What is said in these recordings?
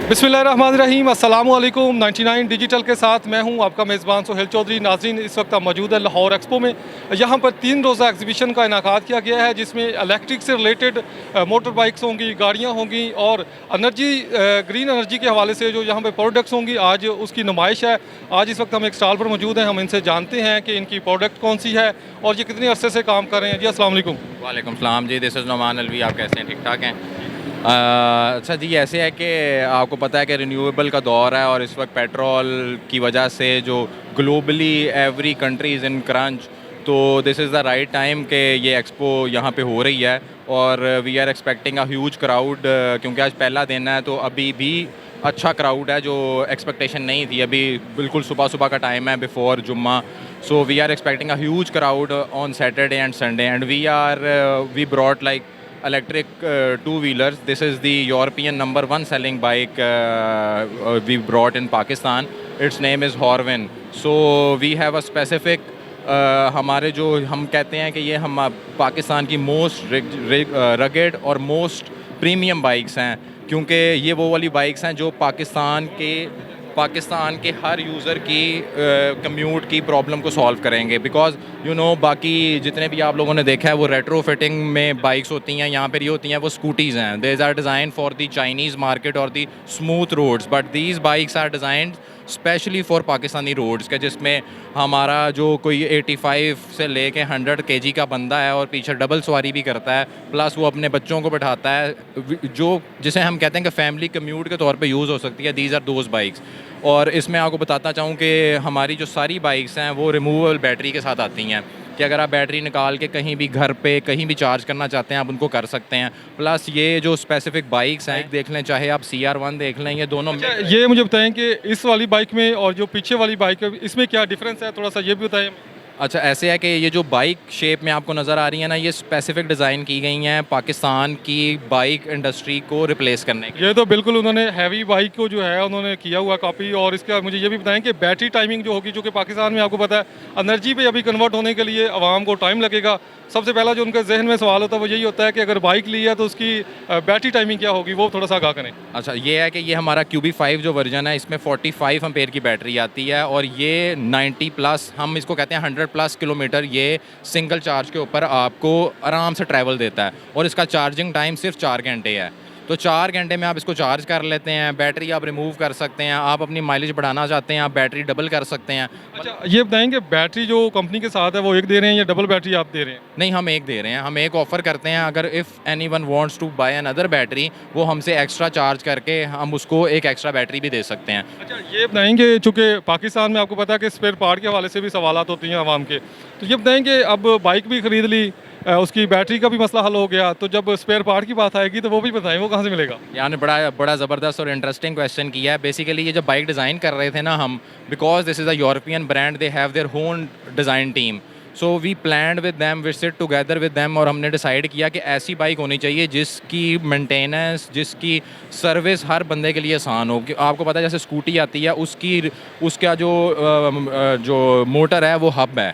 बिस्मिल्लाहिर्रहमानिर्रहीम, अस्सलामु अलैकुम। 99 डिजिटल के साथ मैं हूं आपका मेज़बान सुहेल चौधरी। नाज़रीन, इस वक्त मौजूद है लाहौर एक्सपो में। यहां पर 3 रोज़ा एग्जीबिशन का इनेकाद किया गया है, जिसमें इलेक्ट्रिक से रिलेटेड मोटर बाइक्स होंगी, गाड़ियां होंगी और एनर्जी ग्रीन एनर्जी के हवाले से जो यहाँ पे प्रोडक्ट्स होंगी, आज उसकी नुमाइश है। आज इस वक्त हम एक स्टॉल पर मौजूद हैं, हम इनसे जानते हैं कि इनकी प्रोडक्ट कौन सी है और ये कितने अरसे से काम कर रहे हैं। जी अस्सलाम वालेकुम। वालेकुम सलाम जी, दिस इज़ नुमान अलवी। आप कैसे हैं? ठीक ठाक हैं? अच्छा जी, ऐसे है कि आपको पता है कि रिन्यूएबल का दौर है और इस वक्त पेट्रोल की वजह से जो globally every country is in crunch, तो this is the right time कि ये एक्सपो यहाँ पे हो रही है और we are expecting a huge crowd, क्योंकि आज पहला दिन है तो अभी भी अच्छा क्राउड है, जो एक्सपेक्टेशन नहीं थी। अभी बिल्कुल सुबह सुबह का टाइम है बिफोर जुम्मा, so we are expecting a huge crowd on Saturday and Sunday and we brought like electric two-wheelers. This is the European number one selling bike we brought in Pakistan. Its name is Horvin. So we have a specific हमारे जो हम कहते हैं कि ये हम पाकिस्तान की most rugged और मोस्ट प्रीमियम बाइक्स हैं, क्योंकि ये वो वाली बाइक्स हैं जो पाकिस्तान के हर यूज़र की कम्यूट की प्रॉब्लम को सॉल्व करेंगे। बिकॉज बाकी जितने भी आप लोगों ने देखा है वो रेट्रो फिटिंग में बाइक्स होती हैं, यहाँ पर ये होती हैं वो स्कूटीज़ हैं। These are design for the Chinese market और the smooth roads, but these bikes are designed specially for Pakistani roads के, जिसमें हमारा जो कोई 85 से लेके 100 केजी का बंदा है और पीछे डबल सवारी भी करता है, प्लस वो अपने बच्चों को बैठाता है, जो जिसे हम कहते हैं कि फैमिली कम्यूट के तौर पे यूज़ हो सकती है। These are those bikes. और इसमें आपको बताता चाहूँ कि हमारी जो सारी बाइक्स हैं वो रिमूवेबल बैटरी के साथ आती हैं, कि अगर आप बैटरी निकाल के कहीं भी घर पे कहीं भी चार्ज करना चाहते हैं आप उनको कर सकते हैं। प्लस ये जो स्पेसिफिक बाइक्स हैं देख लें, चाहे आप CR1 देख लें, ये दोनों ये मुझे बताएं कि इस वाली बाइक में और जो पीछे वाली बाइक है इसमें क्या डिफरेंस है, थोड़ा सा ये भी बताएं। अच्छा, ऐसे है कि ये जो बाइक शेप में आपको नज़र आ रही है ना, ये स्पेसिफिक डिज़ाइन की गई हैं पाकिस्तान की बाइक इंडस्ट्री को रिप्लेस करने के। ये तो बिल्कुल उन्होंने हैवी बाइक को जो है उन्होंने किया हुआ कॉपी। और इसके बाद मुझे ये भी बताएं कि बैटरी टाइमिंग जो होगी, जो कि पाकिस्तान में आपको पता है एनर्जी पे अभी कन्वर्ट होने के लिए आवाम को टाइम लगेगा। सबसे पहला जो उनके जहन में सवाल होता है वो यही होता है कि अगर बाइक ली है तो उसकी बैटरी टाइमिंग क्या होगी, वो थोड़ा सा आगाह करें। अच्छा, ये है कि ये हमारा QB5 जो वर्जन है, इसमें 45 एम्पेयर की बैटरी आती है और ये 90 प्लस, हम इसको कहते हैं 100 प्लस किलोमीटर, ये सिंगल चार्ज के ऊपर आपको आराम से ट्रैवल देता है। और इसका चार्जिंग टाइम सिर्फ 4 घंटे है, तो 4 घंटे में आप इसको चार्ज कर लेते हैं। बैटरी आप रिमूव कर सकते हैं, आप अपनी माइलेज बढ़ाना चाहते हैं आप बैटरी डबल कर सकते हैं। अच्छा, ये बताएंगे बैटरी जो कंपनी के साथ है वो एक दे रहे हैं या डबल बैटरी आप दे रहे हैं? नहीं, हम एक दे रहे हैं, हम एक ऑफ़र करते हैं। अगर if anyone wants to buy another battery, वो हमसे एक्स्ट्रा चार्ज करके हम उसको एक एक्स्ट्रा बैटरी भी दे सकते हैं। अच्छा, ये बताएंगे चूँकि पाकिस्तान में आपको पता है कि स्पेयर पार्ट के हवाले से भी सवालात होती हैं आवाम के, तो ये बताएंगे अब बाइक भी ख़रीद ली, उसकी बैटरी का भी मसला हल हो गया, तो जब स्पेयर पार्ट की बात आएगी तो वो भी बताएं वो कहाँ से मिलेगा? यानी बड़ा ज़बरदस्त और इंटरेस्टिंग क्वेश्चन किया है। बेसिकली ये जब बाइक डिज़ाइन कर रहे थे ना हम, because this is a European brand, they have their own design team, so we planned with them, we sit together with them, और हमने डिसाइड किया कि ऐसी बाइक होनी चाहिए जिसकी मेंटेनेंस, जिसकी सर्विस हर बंदे के लिए आसान हो। आपको पता है जैसे स्कूटी आती है, उसका जो मोटर है वो हब है,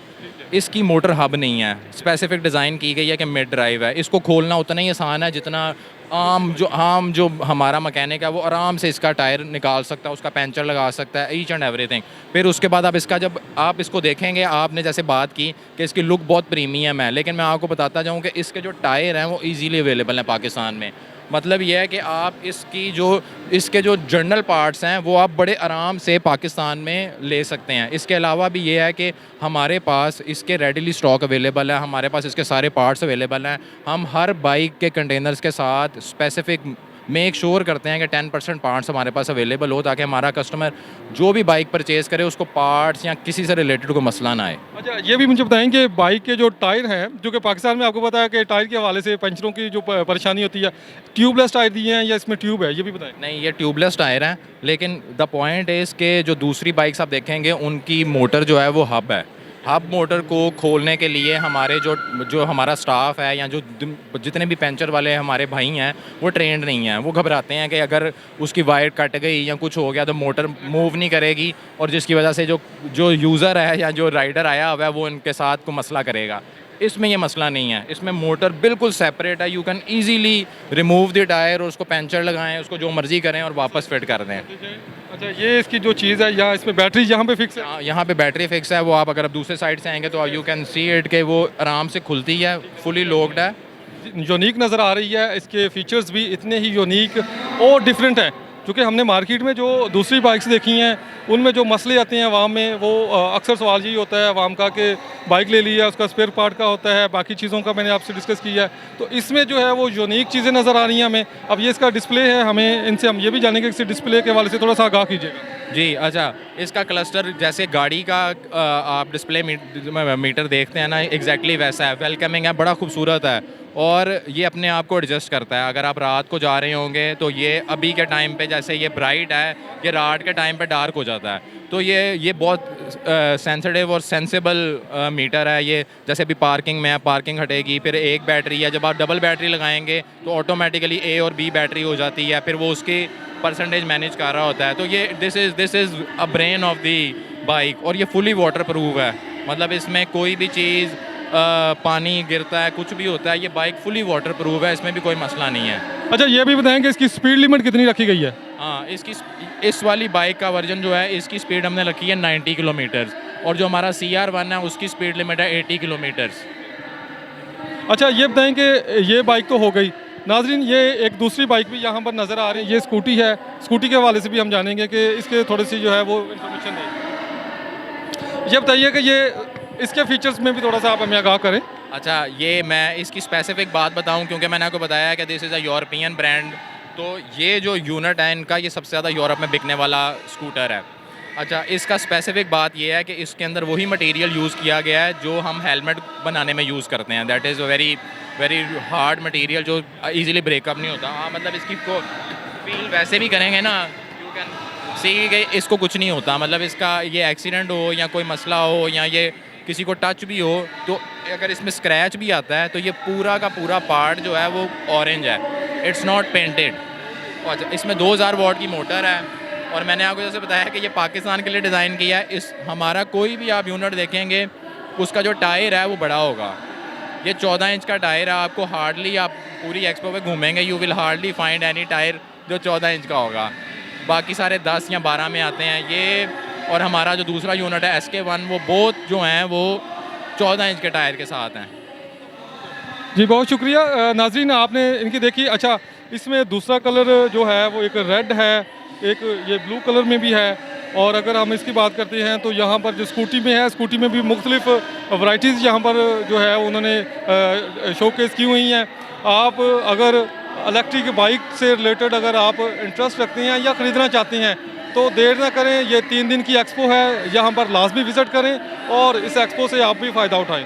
इसकी मोटर हब नहीं है। स्पेसिफिक डिज़ाइन की गई है कि मिड ड्राइव है, इसको खोलना उतना ही आसान है जितना आम जो हमारा मैकेनिक है वो आराम से इसका टायर निकाल सकता है, उसका पंचर लगा सकता है, ईच एंड एवरीथिंग। फिर उसके बाद जब आप इसको देखेंगे, आपने जैसे बात की कि इसकी लुक बहुत प्रीमियम है, लेकिन मैं आपको बताता जाऊँ कि इसके जो टायर हैं वो ईजीली अवेलेबल हैं पाकिस्तान में। मतलब ये है कि आप इसके जो जनरल पार्ट्स हैं वो आप बड़े आराम से पाकिस्तान में ले सकते हैं। इसके अलावा भी ये है कि हमारे पास इसके रेडीली स्टॉक अवेलेबल है, हमारे पास इसके सारे पार्ट्स अवेलेबल हैं। हम हर बाइक के कंटेनर्स के साथ स्पेसिफिक मेक श्योर करते हैं कि 10% पार्ट्स हमारे पास अवेलेबल हो, ताकि हमारा कस्टमर जो भी बाइक परचेज़ करे उसको पार्ट्स या किसी से रिलेटेड कोई मसला ना आए। अच्छा, ये भी मुझे बताएंगे बाइक के जो टायर हैं, जो कि पाकिस्तान में आपको पता है कि टायर के हवाले से पंचरों की जो परेशानी होती है, ट्यूबलेस टायर दिए हैं या इसमें ट्यूब है, ये भी बताएं। नहीं, ये ट्यूबलेस टायर हैं, लेकिन द पॉइंट इज़ के जो दूसरी बाइक्स आप देखेंगे उनकी मोटर जो है वो हब है। हब मोटर को खोलने के लिए हमारे जो हमारा स्टाफ है या जो जितने भी पंचर वाले हमारे भाई हैं वो ट्रेंड नहीं हैं। वो घबराते हैं कि अगर उसकी वायर कट गई या कुछ हो गया तो मोटर मूव नहीं करेगी, और जिसकी वजह से जो यूज़र है या जो राइडर आया हुआ है वो इनके साथ को मसला करेगा। इसमें ये मसला नहीं है, इसमें मोटर बिल्कुल सेपरेट है, you can easily remove the tyre और उसको पंचर लगाएं, उसको जो मर्जी करें और वापस फिट कर दें। अच्छा, ये इसकी जो चीज़ है, यहाँ इसमें बैटरी यहाँ पे फिक्स है। यहाँ पे बैटरी फिक्स है, वो आप अगर आप दूसरे साइड से आएंगे तो यू कैन सी इट के वो आराम से खुलती है, फुली लॉक्ड है। यूनिक नज़र आ रही है, इसके फीचर्स भी इतने ही यूनिक और डिफरेंट हैं, क्योंकि हमने मार्केट में जो दूसरी बाइक्स देखी हैं उनमें जो मसले आते हैं अवाम में, वो अक्सर सवाल यही होता है अवाम का कि बाइक ले ली है, उसका स्पेयर पार्ट का होता है, बाकी चीज़ों का मैंने आपसे डिस्कस किया है। तो इसमें जो है वो यूनिक चीज़ें नज़र आ रही हैं हमें। अब ये इसका डिस्प्ले है, हमें इनसे हम ये भी जानेंगे कि इस डिस्प्ले के हवाले से थोड़ा सा आगाह कीजिएगा। जी अच्छा, इसका क्लस्टर जैसे गाड़ी का आप डिस्प्ले मीटर देखते हैं ना, एग्जैक्टली वैसा है, वेलकमिंग है, बड़ा खूबसूरत है और ये अपने आप को एडजस्ट करता है। अगर आप रात को जा रहे होंगे तो ये अभी के टाइम पे जैसे ये ब्राइट है, ये रात के टाइम पे डार्क हो जाता है, तो ये बहुत सेंसिटिव और सेंसिबल मीटर है ये। जैसे अभी पार्किंग में है, पार्किंग हटेगी, फिर एक बैटरी है, जब आप डबल बैटरी लगाएंगे तो ऑटोमेटिकली ए और बी बैटरी हो जाती है, फिर वो उसकी परसेंटेज मैनेज कर रहा होता है। तो ये this is a brain of the bike, और ये फुली वाटर प्रूफ है, मतलब इसमें कोई भी चीज़ पानी गिरता है, कुछ भी होता है, ये बाइक फुली वाटर प्रूफ है, इसमें भी कोई मसला नहीं है। अच्छा, ये भी बताएं कि इसकी स्पीड लिमिट कितनी रखी गई है। हाँ, इस वाली बाइक का वर्जन जो है, इसकी स्पीड हमने रखी है 90 किलोमीटर्स, और जो हमारा CR1 है उसकी स्पीड लिमिट है 80 किलोमीटर्स। अच्छा, ये बताएं कि ये बाइक तो हो गई नाजरीन, ये एक दूसरी बाइक भी यहाँ पर नज़र आ रही है, ये स्कूटी है। स्कूटी के हवाले से भी हम जानेंगे कि इसके थोड़ी सी जो है वो इन्फॉर्मेशन है। ये बताइए कि ये इसके फीचर्स में भी थोड़ा सा आप हमें आगाह करें। अच्छा, ये मैं इसकी स्पेसिफिक बात बताऊं, क्योंकि मैंने आपको बताया है कि this is a European brand, तो ये जो यूनिट है इनका, ये सबसे ज़्यादा यूरोप में बिकने वाला स्कूटर है। अच्छा, इसका स्पेसिफिक बात ये है कि इसके अंदर वही मटेरियल यूज़ किया गया है जो हम हेलमेट बनाने में यूज़ करते हैं। That is a very very hard material जो इजीली ब्रेकअप नहीं होता। हाँ, मतलब इसकी को फील वैसे भी करेंगे ना, यू कैन सी कि इसको कुछ नहीं होता, मतलब इसका ये एक्सीडेंट हो या कोई मसला हो या ये किसी को टच भी हो, तो अगर इसमें स्क्रैच भी आता है तो ये पूरा का पूरा पार्ट जो है वो ऑरेंज है, इट्स नॉट पेंटेड। अच्छा, इसमें 2000 वॉट की मोटर है, और मैंने आपको जैसे बताया कि ये पाकिस्तान के लिए डिज़ाइन किया है। इस हमारा कोई भी आप यूनिट देखेंगे, उसका जो टायर है वो बड़ा होगा। ये 14 इंच का टायर है, आपको हार्डली, आप पूरी एक्सपो पे घूमेंगे, you will hardly find any tyre जो 14 इंच का होगा, बाकी सारे 10 या 12 में आते हैं ये। और हमारा जो दूसरा यूनिट है SK1, वो बोथ जो हैं वो 14 इंच के टायर के साथ हैं। जी, बहुत शुक्रिया नाजरीन, आपने इनकी देखी। अच्छा, इसमें दूसरा कलर जो है वो एक रेड है, एक ये ब्लू कलर में भी है, और अगर हम इसकी बात करते हैं तो यहाँ पर जो स्कूटी में है, स्कूटी में भी मुख्तलिफ वैराइटीज़ यहाँ पर जो है उन्होंने शोकेस की हुई हैं। आप अगर इलेक्ट्रिक बाइक से रिलेटेड अगर आप इंटरेस्ट रखते हैं या ख़रीदना चाहते हैं तो देर ना करें, ये 3 दिन की एक्सपो है, यहाँ पर लाजमी विज़िट करें और इस एक्सपो से आप भी फ़ायदा उठाएं।